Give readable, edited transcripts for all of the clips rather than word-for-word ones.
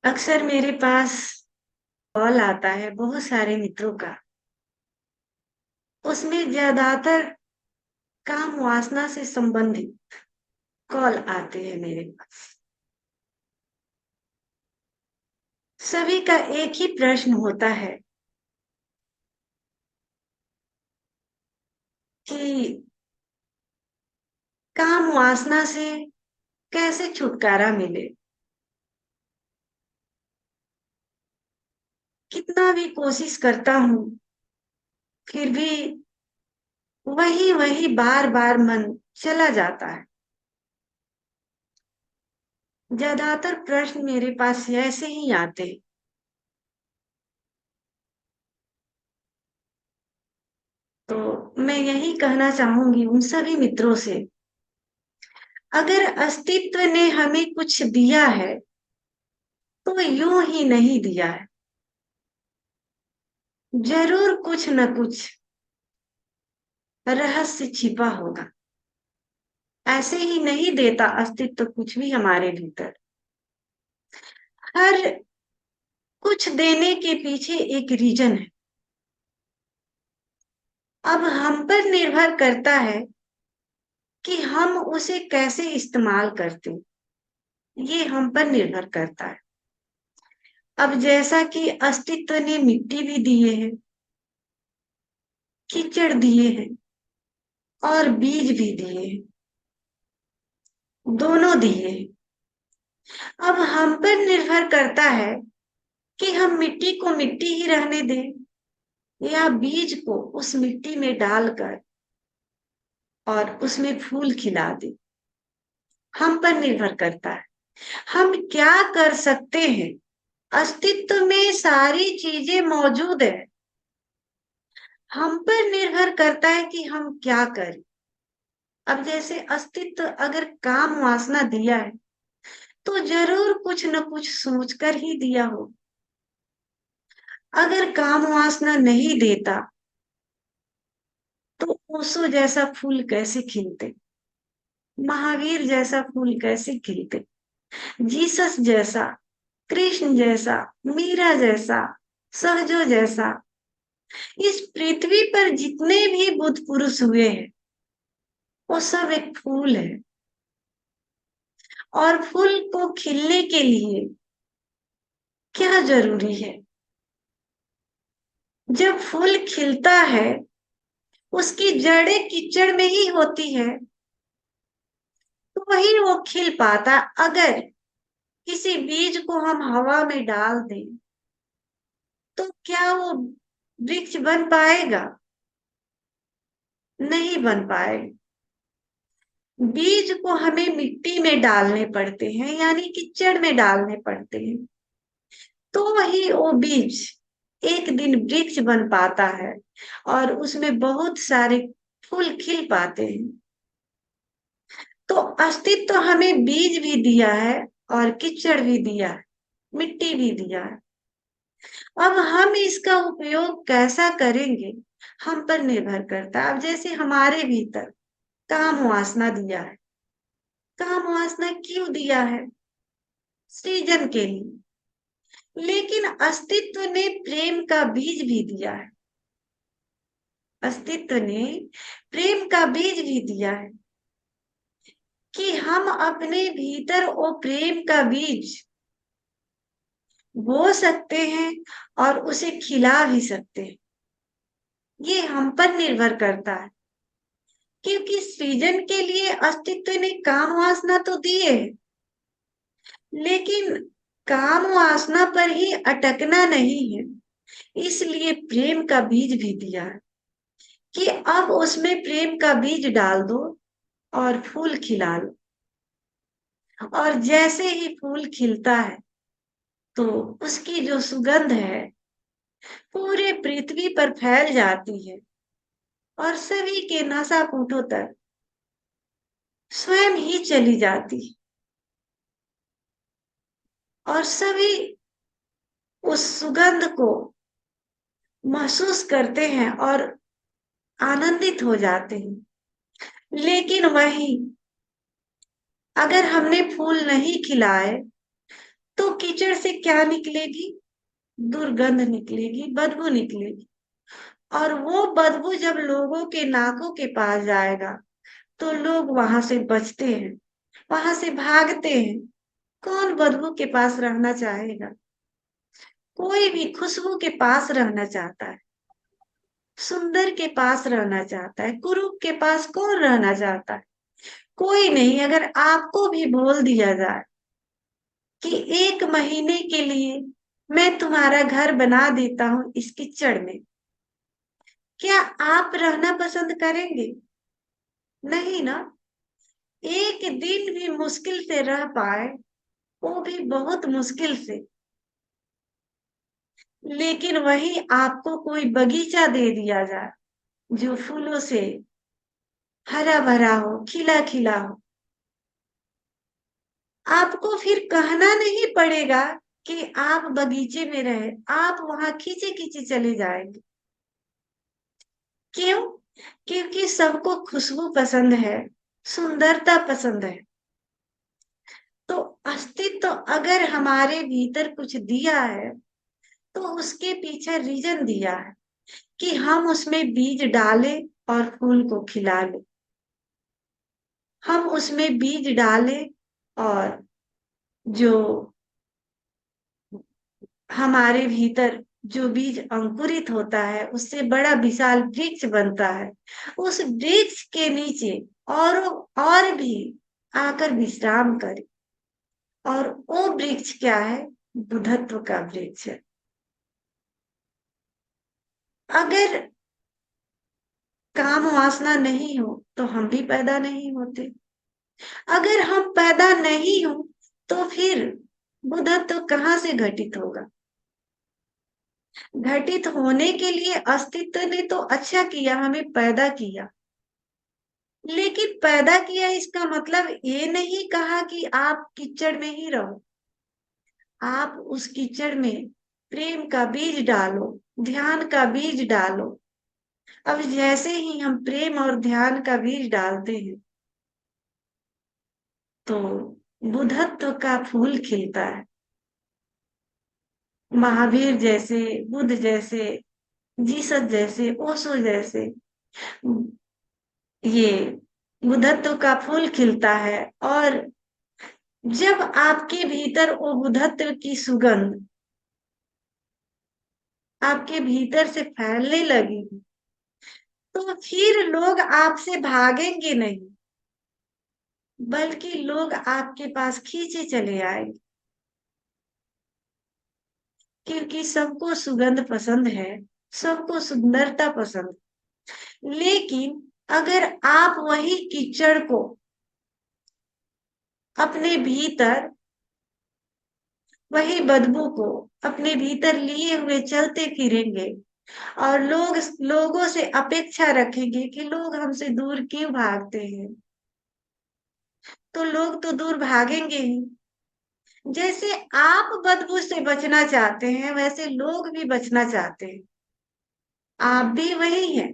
अक्सर मेरे पास कॉल आता है बहुत सारे मित्रों का। उसमें ज्यादातर काम वासना से संबंधित कॉल आते हैं मेरे पास। सभी का एक ही प्रश्न होता है कि काम वासना से कैसे छुटकारा मिले। कितना भी कोशिश करता हूँ फिर भी वही वही बार बार मन चला जाता है। ज्यादातर प्रश्न मेरे पास ऐसे ही आते हैं। तो मैं यही कहना चाहूंगी उन सभी मित्रों से, अगर अस्तित्व ने हमें कुछ दिया है तो यूं ही नहीं दिया है। जरूर कुछ न कुछ रहस्य छिपा होगा। ऐसे ही नहीं देता अस्तित्व कुछ भी हमारे भीतर। हर कुछ देने के पीछे एक रीजन है। अब हम पर निर्भर करता है कि हम उसे कैसे इस्तेमाल करते हैं। ये हम पर निर्भर करता है। अब जैसा कि अस्तित्व ने मिट्टी भी दिए है, कीचड़ दिए हैं और बीज भी दिए हैं। दोनों दिए हैं। अब हम पर निर्भर करता है कि हम मिट्टी को मिट्टी ही रहने दें या बीज को उस मिट्टी में डालकर और उसमें फूल खिला दें। हम पर निर्भर करता है। हम क्या कर सकते हैं। अस्तित्व में सारी चीजें मौजूद है। हम पर निर्भर करता है कि हम क्या करें। अब जैसे अस्तित्व अगर काम वासना दिया है तो जरूर कुछ न कुछ सोचकर ही दिया हो। अगर काम वासना नहीं देता तो ओशो जैसा फूल कैसे खिलते, महावीर जैसा फूल कैसे खिलते, जीसस जैसा, कृष्ण जैसा, मीरा जैसा, सहजो जैसा। इस पृथ्वी पर जितने भी बुद्ध पुरुष हुए हैं वो सब एक फूल है। और फूल को खिलने के लिए क्या जरूरी है। जब फूल खिलता है उसकी जड़ें कीचड़ में ही होती है तो वही वो खिल पाता। अगर किसी बीज को हम हवा में डाल दें तो क्या वो वृक्ष बन पाएगा। नहीं बन पाएगा। बीज को हमें मिट्टी में डालने पड़ते हैं यानी कीचड़ में डालने पड़ते हैं तो वही वो बीज एक दिन वृक्ष बन पाता है और उसमें बहुत सारे फूल खिल पाते हैं। तो अस्तित्व तो हमें बीज भी दिया है और कीचड़ भी दिया है, मिट्टी भी दिया है। अब हम इसका उपयोग कैसा करेंगे हम पर निर्भर करता है। अब जैसे हमारे भीतर काम वासना दिया है। काम वासना क्यों दिया है। सृजन के लिए। लेकिन अस्तित्व ने प्रेम का बीज भी दिया है। अस्तित्व ने प्रेम का बीज भी दिया है कि हम अपने भीतर वो प्रेम का बीज बो सकते हैं और उसे खिला भी सकते हैं। ये हम पर निर्भर करता है क्योंकि सृजन के लिए अस्तित्व ने काम वासना तो दिए है लेकिन काम वासना पर ही अटकना नहीं है। इसलिए प्रेम का बीज भी दिया है कि अब उसमें प्रेम का बीज डाल दो और फूल खिला लो। और जैसे ही फूल खिलता है तो उसकी जो सुगंध है पूरे पृथ्वी पर फैल जाती है और सभी के नासापुटों तक स्वयं ही चली जाती है। और सभी उस सुगंध को महसूस करते हैं और आनंदित हो जाते हैं। लेकिन वही अगर हमने फूल नहीं खिलाए तो कीचड़ से क्या निकलेगी? दुर्गंध निकलेगी, बदबू निकलेगी। और वो बदबू जब लोगों के नाकों के पास जाएगा तो लोग वहां से बचते हैं, वहां से भागते हैं। कौन बदबू के पास रहना चाहेगा? कोई भी खुशबू के पास रहना चाहता है, सुंदर के पास रहना चाहता है। कुरूप के पास कौन रहना चाहता है? कोई नहीं। अगर आपको भी बोल दिया जाए कि 1 महीने के लिए मैं तुम्हारा घर बना देता हूं इस कीचड़ में, क्या आप रहना पसंद करेंगे? नहीं ना। एक दिन भी मुश्किल से रह पाए, वो भी बहुत मुश्किल से। लेकिन वही आपको कोई बगीचा दे दिया जाए जो फूलों से हरा भरा हो, खिला खिला हो, आपको फिर कहना नहीं पड़ेगा कि आप बगीचे में रहे, आप वहां खींचे खींचे चले जाएंगे। क्यों? क्योंकि सबको खुशबू पसंद है, सुंदरता पसंद है। तो अस्तित्व अगर हमारे भीतर कुछ दिया है तो उसके पीछे रीजन दिया है कि हम उसमें बीज डालें और फूल को खिला लें। हम उसमें बीज डालें और जो हमारे भीतर जो बीज अंकुरित होता है उससे बड़ा विशाल वृक्ष बनता है। उस वृक्ष के नीचे और और भी आकर विश्राम करे। और वो वृक्ष क्या है? बुद्धत्व का वृक्ष है। अगर काम वासना नहीं हो तो हम भी पैदा नहीं होते। अगर हम पैदा नहीं हो तो फिर बुद्धत्व कहाँ से घटित होगा? घटित होने के लिए अस्तित्व ने तो अच्छा किया, हमें पैदा किया। लेकिन पैदा किया इसका मतलब ये नहीं कहा कि आप कीचड़ में ही रहो। आप उस कीचड़ में प्रेम का बीज डालो, ध्यान का बीज डालो। अब जैसे ही हम प्रेम और ध्यान का बीज डालते हैं तो बुद्धत्व का फूल खिलता है। महावीर जैसे, बुद्ध जैसे, जीसस जैसे, ओशो जैसे ये बुद्धत्व का फूल खिलता है। और जब आपके भीतर वो बुद्धत्व की सुगंध आपके भीतर से फैलने लगेगी तो फिर लोग आपसे भागेंगे नहीं, बल्कि लोग आपके पास खींचे चले आएंगे। क्योंकि सबको सुगंध पसंद है, सबको सुंदरता पसंद है। लेकिन अगर आप वही कीचड़ को अपने भीतर, वही बदबू को अपने भीतर लिए हुए चलते फिरेंगे और लोगों से अपेक्षा रखेंगे कि लोग हमसे दूर क्यों भागते हैं, तो लोग तो दूर भागेंगे ही। जैसे आप बदबू से बचना चाहते हैं वैसे लोग भी बचना चाहते हैं। आप भी वही हैं।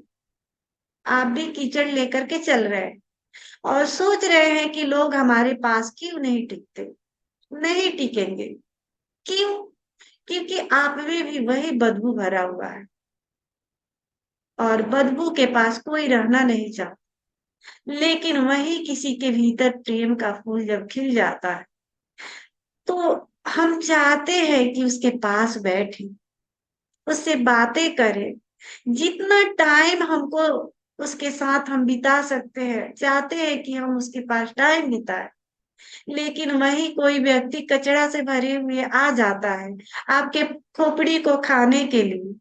आप भी कीचड़ लेकर के चल रहे हैं और सोच रहे हैं कि लोग हमारे पास क्यों नहीं टिकते। नहीं टिकेंगे। क्यों? क्योंकि आप में भी वही बदबू भरा हुआ है और बदबू के पास कोई रहना नहीं चाहता। लेकिन वही किसी के भीतर प्रेम का फूल जब खिल जाता है तो हम चाहते हैं कि उसके पास बैठे, उससे बातें करें। जितना टाइम हमको उसके साथ हम बिता सकते हैं चाहते हैं कि हम उसके पास टाइम बिताए। लेकिन वही कोई व्यक्ति कचरा से भरे हुए आ जाता है आपके खोपड़ी को खाने के लिए।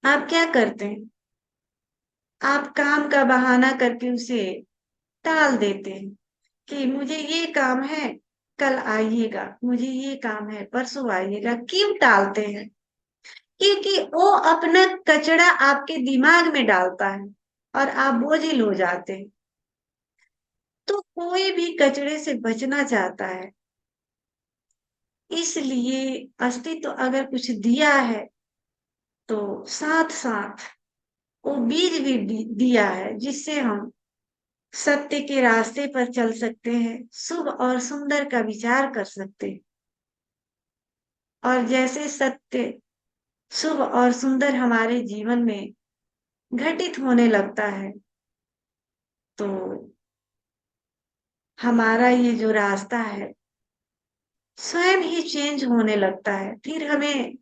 आप क्या करते हैं? आप काम का बहाना करके उसे टाल देते हैं कि मुझे ये काम है, कल आइएगा, मुझे ये काम है, परसों आइएगा। क्यों टालते हैं? क्योंकि वो अपना कचरा आपके दिमाग में डालता है और आप बोझिल हो जाते हैं। तो कोई भी कचरे से बचना चाहता है। इसलिए अस्तित्व अगर कुछ दिया है तो साथ साथ वो बीज भी दिया है जिससे हम सत्य के रास्ते पर चल सकते हैं, शुभ और सुंदर का विचार कर सकते हैं। और जैसे सत्य, शुभ और सुंदर हमारे जीवन में घटित होने लगता है, तो हमारा ये जो रास्ता है स्वयं ही चेंज होने लगता है। फिर हमें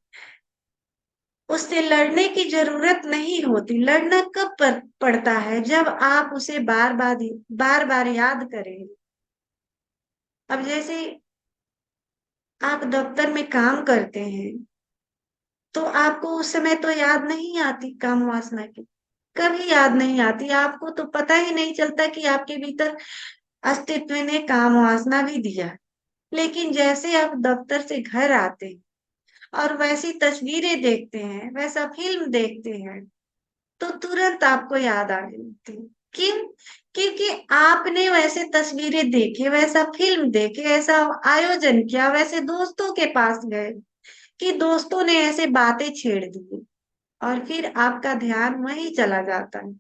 उससे लड़ने की जरूरत नहीं होती। लड़ना कब पड़ता है? जब आप उसे बार बार याद करें। अब जैसे आप दफ्तर में काम करते हैं, तो आपको उस समय तो याद नहीं आती काम वासना की, कभी याद नहीं आती। आपको तो पता ही नहीं चलता कि आपके भीतर अस्तित्व ने काम वासना भी दिया। लेकिन जैसे आप दफ्तर से घर आते हैं और वैसी तस्वीरें देखते हैं, वैसा फिल्म देखते हैं, तो तुरंत आपको याद आने लगती है। क्यों? क्योंकि आपने वैसे तस्वीरें देखे, वैसा फिल्म देखे, ऐसा आयोजन किया, वैसे दोस्तों के पास गए कि दोस्तों ने ऐसे बातें छेड़ दी, और फिर आपका ध्यान वहीं चला जाता है।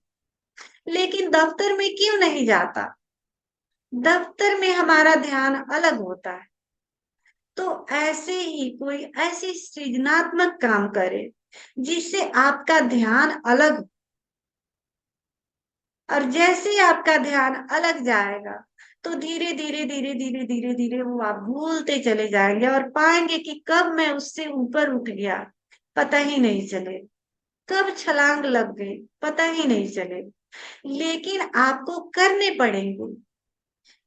लेकिन दफ्तर में क्यों नहीं जाता? दफ्तर में हमारा ध्यान अलग होता है। तो ऐसे ही कोई ऐसी सृजनात्मक काम करे जिससे आपका ध्यान अलग हो। और जैसे ही आपका ध्यान अलग जाएगा, तो धीरे धीरे धीरे धीरे धीरे धीरे वो आप भूलते चले जाएंगे और पाएंगे कि कब मैं उससे ऊपर उठ गया, पता ही नहीं चले। कब छलांग लग गई, पता ही नहीं चले। लेकिन आपको करने पड़ेंगे।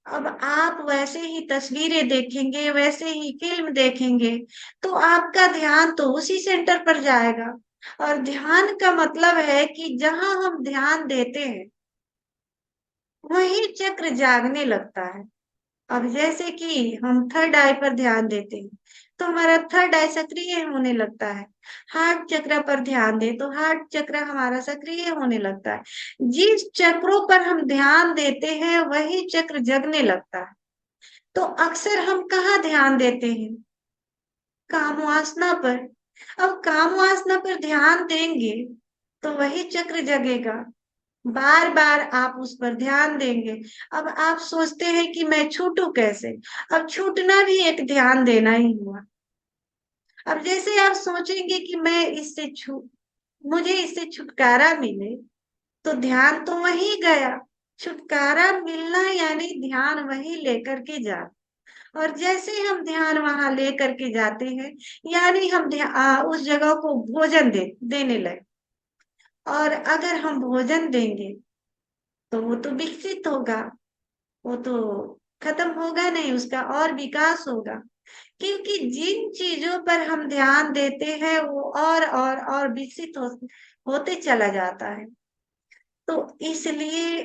अब आप वैसे ही तस्वीरें देखेंगे, वैसे ही फिल्म देखेंगे, तो आपका ध्यान तो उसी सेंटर पर जाएगा। और ध्यान का मतलब है कि जहां हम ध्यान देते हैं, वही चक्र जागने लगता है। अब जैसे कि हम थर्ड आई पर ध्यान देते हैं, तो हमारा थर्ड आई सक्रिय होने लगता है। हार्ट चक्र पर ध्यान दें तो हार्ट चक्र हमारा सक्रिय होने लगता है। जिस चक्रों पर हम ध्यान देते हैं, वही चक्र जगने लगता है। तो अक्सर हम कहाँ ध्यान देते हैं? काम वासना पर। अब काम वासना पर ध्यान देंगे तो वही चक्र जगेगा। बार बार आप उस पर ध्यान देंगे। अब आप सोचते हैं कि मैं छूटू कैसे? अब छूटना भी एक ध्यान देना ही हुआ। अब जैसे आप सोचेंगे कि मैं इससे मुझे इससे छुटकारा मिले, तो ध्यान तो वही गया। छुटकारा मिलना यानी ध्यान वही लेकर के जा। और जैसे हम ध्यान वहां लेकर के जाते हैं, यानी हम उस जगह को भोजन देने लगे। और अगर हम भोजन देंगे, तो वो तो विकसित होगा, वो तो खत्म होगा नहीं, उसका और विकास होगा। क्योंकि जिन चीजों पर हम ध्यान देते हैं, वो और विकसित होते चला जाता है। तो इसलिए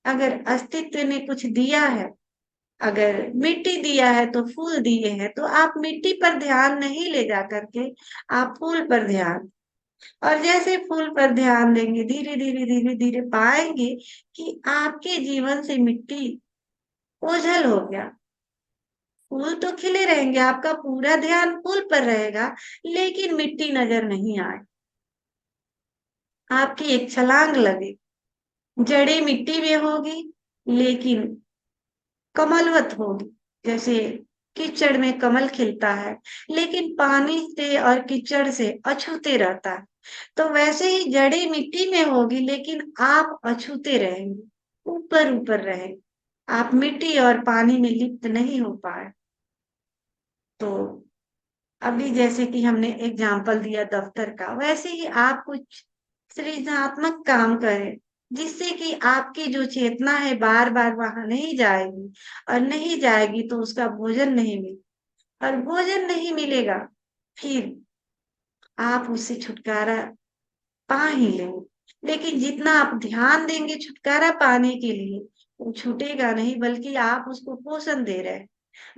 अगर अस्तित्व ने कुछ दिया है, अगर मिट्टी दिया है तो फूल दिए हैं, तो आप मिट्टी पर ध्यान नहीं ले जा करके आप फूल पर ध्यान। और जैसे फूल पर ध्यान देंगे, धीरे धीरे धीरे धीरे पाएंगे कि आपके जीवन से मिट्टी ओझल हो गया। फूल तो खिले रहेंगे, आपका पूरा ध्यान फूल पर रहेगा, लेकिन मिट्टी नजर नहीं आए। आपकी एक छलांग लगे, जड़ें मिट्टी में होगी, लेकिन कमलवत होगी। जैसे कीचड़ में कमल खिलता है, लेकिन पानी से और कीचड़ से अछूते रहता है। तो वैसे ही जड़ें मिट्टी में होगी, लेकिन आप अछूते रहेंगे, ऊपर ऊपर रहे। आप मिट्टी और पानी में लिप्त नहीं हो पाए। तो अभी जैसे कि हमने एग्जाम्पल दिया दफ्तर का, वैसे ही आप कुछ सृजनात्मक काम करें, जिससे कि आपकी जो चेतना है बार बार वहां नहीं जाएगी। और नहीं जाएगी तो उसका भोजन नहीं मिले, और भोजन नहीं मिलेगा, फिर आप उससे छुटकारा पा ही लेंगे। लेकिन जितना आप ध्यान देंगे छुटकारा पाने के लिए, वो छूटेगा नहीं, बल्कि आप उसको पोषण दे रहे हैं,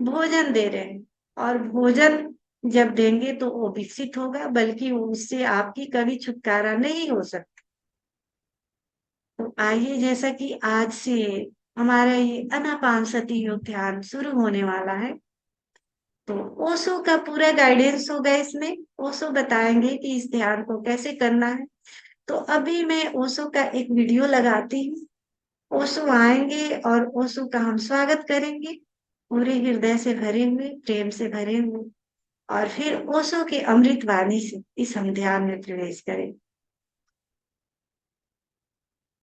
भोजन दे रहे हैं। और भोजन जब देंगे तो वो विकसित होगा, बल्कि वो उससे आपकी कभी छुटकारा नहीं हो सकता। तो आइए, जैसा कि आज से हमारा ये अनापानसती योग ध्यान शुरू होने वाला है, तो ओशो का पूरा गाइडेंस होगा इसमें। ओशो बताएंगे कि इस ध्यान को कैसे करना है। तो अभी मैं ओशो का एक वीडियो लगाती हूँ, ओशो आएंगे और ओशो का हम स्वागत करेंगे, पूरे हृदय से भरे हुए, प्रेम से भरे हुए, और फिर ओशो के अमृत वाणी से इस हम ध्यान में प्रवेश करें।